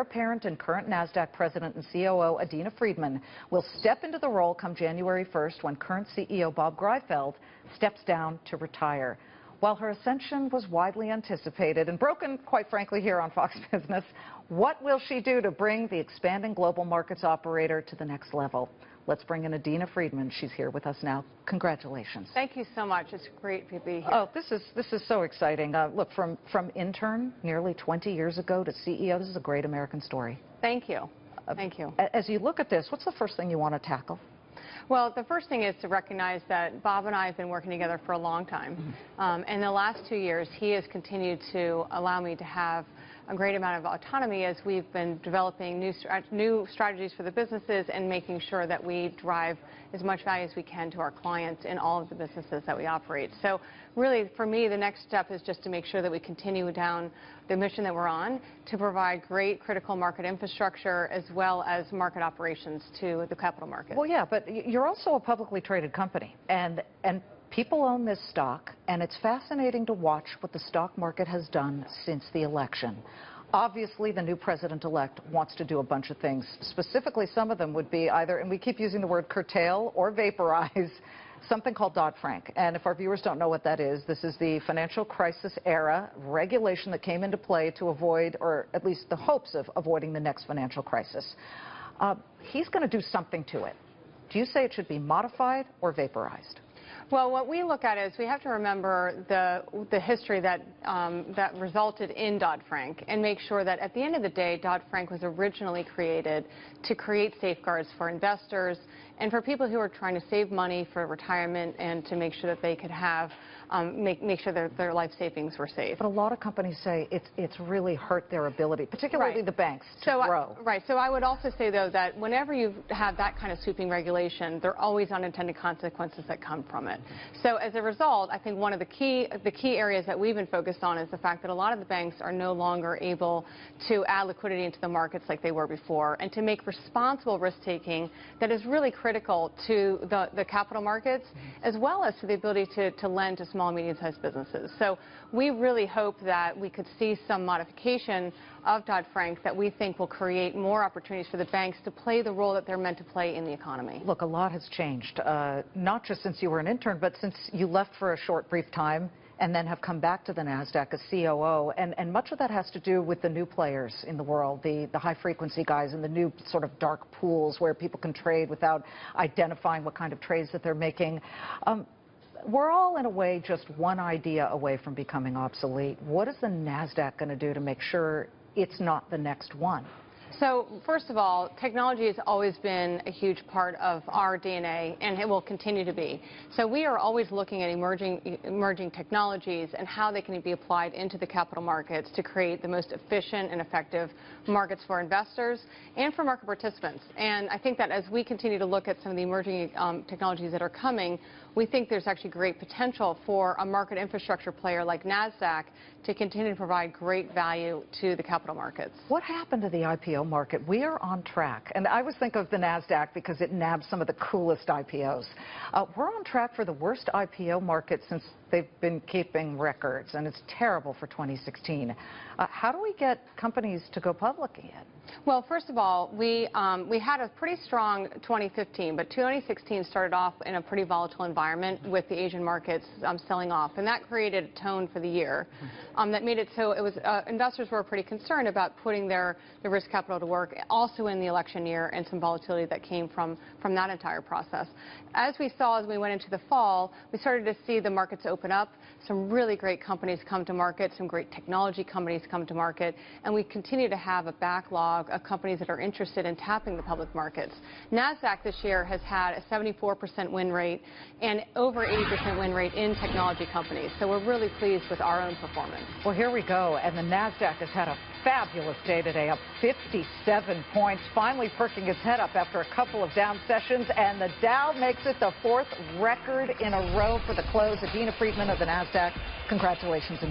apparent and current NASDAQ President and COO Adena Friedman will step into the role come January 1st when current CEO Bob Greifeld steps down to retire. While her ascension was widely anticipated and broken, quite frankly, here on Fox Business, what will she do to bring the expanding global markets operator to the next level? Let's bring in Adena Friedman. She's here with us now. Congratulations. Thank you so much. It's great to be here. Oh, this is so exciting. Look, from intern nearly 20 years ago to CEO, this is a great American story. Thank you. Thank you. As you look at this, what's the first thing you want to tackle? Well, the first thing is to recognize that Bob and I have been working together for a long time. In the last 2 years, he has continued to allow me to have a great amount of autonomy as we've been developing new strategies for the businesses and making sure that we drive as much value as we can to our clients in all of the businesses that we operate. So really, for me, the next step is just to make sure that we continue down the mission that we're on to provide great critical market infrastructure as well as market operations to the capital market. Well, yeah, but you're also a publicly traded company, and people own this stock, and it's fascinating to watch what the stock market has done since the election. Obviously, the new president-elect wants to do a bunch of things. Specifically, some of them would be either, and we keep using the word curtail or vaporize, something called Dodd-Frank. And if our viewers don't know what that is, this is the financial crisis era regulation that came into play to avoid, or at least the hopes of avoiding, the next financial crisis. He's going to do something to it. Do you say it should be modified or vaporized? Well, what we look at is we have to remember the history that resulted in Dodd-Frank and make sure that at the end of the day, Dodd-Frank was originally created to create safeguards for investors and for people who are trying to save money for retirement and to make sure that they could have, make sure their life savings were safe. But a lot of companies say it's really hurt their ability, particularly the banks, to grow. Right. So I would also say, though, that whenever you have that kind of sweeping regulation, there are always unintended consequences that come from it. So as a result, I think one of the key areas that we've been focused on is the fact that a lot of the banks are no longer able to add liquidity into the markets like they were before, and to make responsible risk-taking that is really critical to the capital markets, as well as to the ability to lend to small and medium-sized businesses. So we really hope that we could see some modification of Dodd-Frank that we think will create more opportunities for the banks to play the role that they're meant to play in the economy. Look, a lot has changed, not just since you were an intern, but since you left for a short, brief time and then have come back to the NASDAQ as COO. And much of that has to do with the new players in the world, the high-frequency guys and the new sort of dark pools where people can trade without identifying what kind of trades that they're making. We're all, in a way, just one idea away from becoming obsolete. What is the NASDAQ going to do to make sure it's not the next one? So, first of all, technology has always been a huge part of our DNA, and it will continue to be. So we are always looking at emerging technologies and how they can be applied into the capital markets to create the most efficient and effective markets for investors and for market participants. And I think that as we continue to look at some of the emerging technologies that are coming, we think there's actually great potential for a market infrastructure player like NASDAQ to continue to provide great value to the capital markets. What happened to the IPO market? We are on track. And I always think of the NASDAQ because it nabs some of the coolest IPOs. We're on track for the worst IPO market since they've been keeping records, and it's terrible for 2016. How do we get companies to go public again? Well, first of all, we had a pretty strong 2015, but 2016 started off in a pretty volatile environment with the Asian markets selling off, and that created a tone for the year that made it so it was investors were pretty concerned about putting their risk capital to work, also in the election year, and some volatility that came from that entire process. As we saw as we went into the fall, we started to see the markets open up, some really great companies come to market, some great technology companies come to market, and we continue to have a backlog of companies that are interested in tapping the public markets. NASDAQ this year has had a 74% win rate and over 80% win rate in technology companies. So we're really pleased with our own performance. Well, here we go. And the NASDAQ has had a fabulous day today, up 57 points, finally perking its head up after a couple of down sessions. And the Dow makes it the 4th record in a row for the close. Adena Friedman of the NASDAQ, congratulations and good